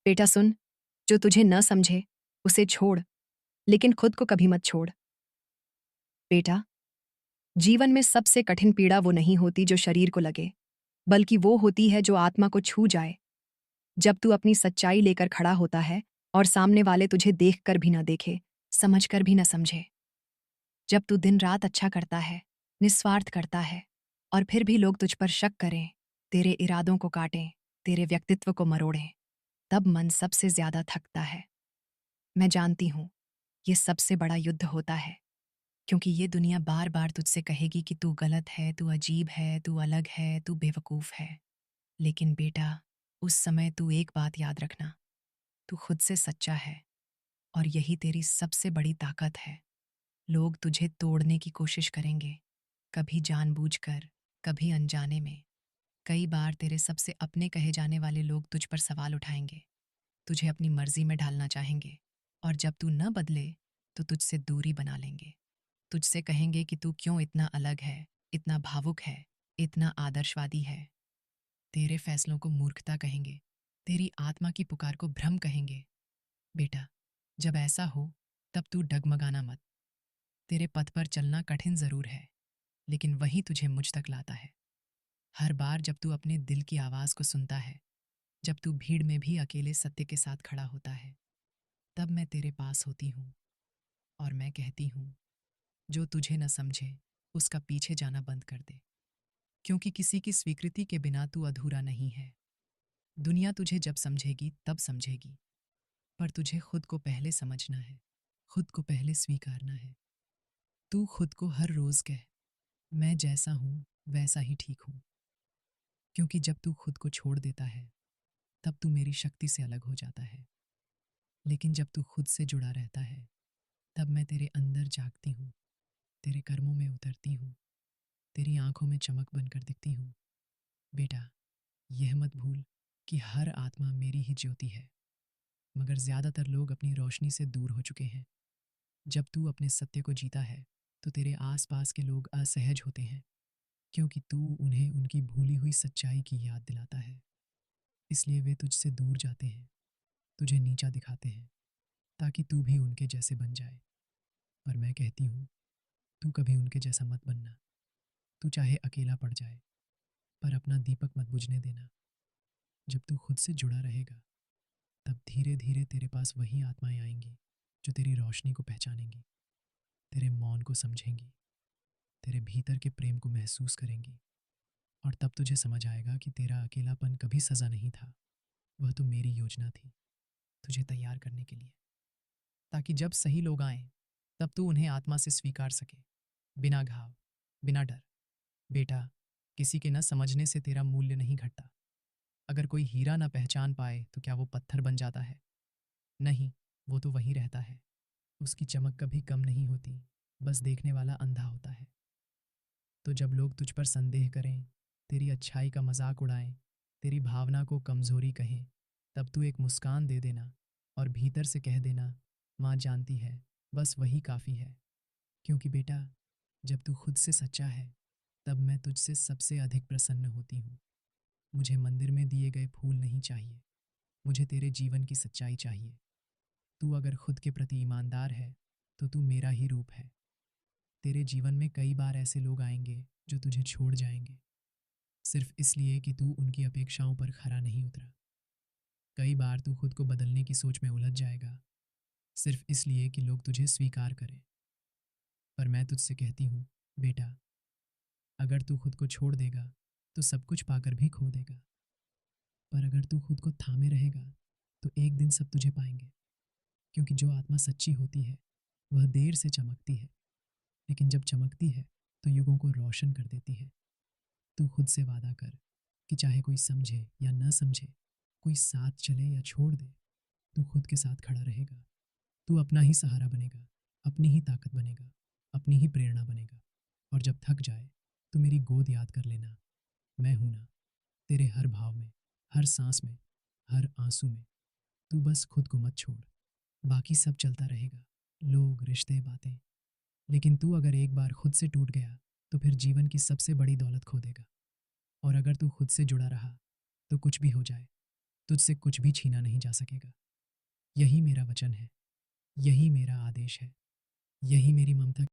बेटा सुन, जो तुझे न समझे उसे छोड़, लेकिन खुद को कभी मत छोड़। बेटा, जीवन में सबसे कठिन पीड़ा वो नहीं होती जो शरीर को लगे, बल्कि वो होती है जो आत्मा को छू जाए। जब तू अपनी सच्चाई लेकर खड़ा होता है और सामने वाले तुझे देखकर भी न देखे, समझकर भी न समझे। जब तू दिन रात अच्छा करता है, निस्वार्थ करता है, और फिर भी लोग तुझ पर शक करें, तेरे इरादों को काटें, तेरे व्यक्तित्व को मरोड़ें, तब मन सबसे ज्यादा थकता है। मैं जानती हूं, ये सबसे बड़ा युद्ध होता है, क्योंकि ये दुनिया बार बार तुझसे कहेगी कि तू गलत है, तू अजीब है, तू अलग है, तू बेवकूफ है। लेकिन बेटा, उस समय तू एक बात याद रखना, तू खुद से सच्चा है, और यही तेरी सबसे बड़ी ताकत है। लोग तुझे तोड़ने की कोशिश करेंगे, कभी जानबूझकर, कभी अनजाने में। कई बार तेरे सबसे अपने कहे जाने वाले लोग तुझ पर सवाल उठाएंगे, तुझे अपनी मर्जी में ढालना चाहेंगे, और जब तू न बदले तो तुझसे दूरी बना लेंगे। तुझसे कहेंगे कि तू क्यों इतना अलग है, इतना भावुक है, इतना आदर्शवादी है। तेरे फैसलों को मूर्खता कहेंगे, तेरी आत्मा की पुकार को भ्रम कहेंगे। बेटा, जब ऐसा हो, तब तू डगमगाना मत। तेरे पथ पर चलना कठिन जरूर है, लेकिन वही तुझे मुझ तक लाता है। हर बार जब तू अपने दिल की आवाज को सुनता है, जब तू भीड़ में भी अकेले सत्य के साथ खड़ा होता है, तब मैं तेरे पास होती हूँ, और मैं कहती हूँ, जो तुझे न समझे उसका पीछे जाना बंद कर दे। क्योंकि किसी की स्वीकृति के बिना तू अधूरा नहीं है। दुनिया तुझे जब समझेगी तब समझेगी, पर तुझे खुद को पहले समझना है, खुद को पहले स्वीकारना है। तू खुद को हर रोज कह, मैं जैसा हूँ वैसा ही ठीक हूँ। क्योंकि जब तू खुद को छोड़ देता है, तब तू मेरी शक्ति से अलग हो जाता है। लेकिन जब तू खुद से जुड़ा रहता है, तब मैं तेरे अंदर जागती हूँ, तेरे कर्मों में उतरती हूँ, तेरी आंखों में चमक बनकर दिखती हूँ। बेटा, यह मत भूल कि हर आत्मा मेरी ही ज्योति है, मगर ज्यादातर लोग अपनी रोशनी से दूर हो चुके हैं। जब तू अपने सत्य को जीता है, तो तेरे आसपास के लोग असहज होते हैं, क्योंकि तू उन्हें उनकी भूली हुई सच्चाई की याद दिलाता है। इसलिए वे तुझसे दूर जाते हैं, तुझे नीचा दिखाते हैं, ताकि तू भी उनके जैसे बन जाए। पर मैं कहती हूँ, तू कभी उनके जैसा मत बनना। तू चाहे अकेला पड़ जाए, पर अपना दीपक मत बुझने देना। जब तू खुद से जुड़ा रहेगा, तब धीरे धीरे तेरे पास वही आत्माएं आएंगी जो तेरी रोशनी को पहचानेंगी, तेरे मौन को समझेंगी, तेरे भीतर के प्रेम को महसूस करेंगी। और तब तुझे समझ आएगा कि तेरा अकेलापन कभी सजा नहीं था, वह तो मेरी योजना थी, तुझे तैयार करने के लिए, ताकि जब सही लोग आएं, तब तू उन्हें आत्मा से स्वीकार सके, बिना घाव, बिना डर। बेटा, किसी के न समझने से तेरा मूल्य नहीं घटता। अगर कोई हीरा न पहचान पाए तो क्या वो पत्थर बन जाता है? नहीं, वो तो वहीं रहता है। उसकी चमक कभी कम नहीं होती, बस देखने वाला अंधा होता है। तो जब लोग तुझ पर संदेह करें, तेरी अच्छाई का मजाक उड़ाएं, तेरी भावना को कमजोरी कहें, तब तू एक मुस्कान दे देना, और भीतर से कह देना, माँ जानती है, बस वही काफ़ी है। क्योंकि बेटा, जब तू खुद से सच्चा है, तब मैं तुझसे सबसे अधिक प्रसन्न होती हूँ। मुझे मंदिर में दिए गए फूल नहीं चाहिए, मुझे तेरे जीवन की सच्चाई चाहिए। तू अगर खुद के प्रति ईमानदार है, तो तू मेरा ही रूप है। तेरे जीवन में कई बार ऐसे लोग आएंगे जो तुझे छोड़ जाएंगे, सिर्फ इसलिए कि तू उनकी अपेक्षाओं पर खरा नहीं उतरा। कई बार तू खुद को बदलने की सोच में उलझ जाएगा, सिर्फ इसलिए कि लोग तुझे स्वीकार करें। पर मैं तुझसे कहती हूँ, बेटा, अगर तू खुद को छोड़ देगा, तो सब कुछ पाकर भी खो देगा। पर अगर तू खुद को थामे रहेगा, तो एक दिन सब तुझे पाएंगे। क्योंकि जो आत्मा सच्ची होती है, वह देर से चमकती है, लेकिन जब चमकती है तो युगों को रोशन कर देती है। तू खुद से वादा कर कि चाहे कोई समझे या न समझे, कोई साथ चले या छोड़ दे, तू खुद के साथ खड़ा रहेगा। तू अपना ही सहारा बनेगा, अपनी ही ताकत बनेगा, अपनी ही प्रेरणा बनेगा। और जब थक जाए, तो मेरी गोद याद कर लेना। मैं हूं ना, तेरे हर भाव में, हर सांस में, हर आंसू में। तू बस खुद को मत छोड़, बाकी सब चलता रहेगा, लोग, रिश्ते, बातें। लेकिन तू अगर एक बार खुद से टूट गया, तो फिर जीवन की सबसे बड़ी दौलत खो देगा। और अगर तू खुद से जुड़ा रहा, तो कुछ भी हो जाए, तुझसे कुछ भी छीना नहीं जा सकेगा। यही मेरा वचन है, यही मेरा आदेश है, यही मेरी ममता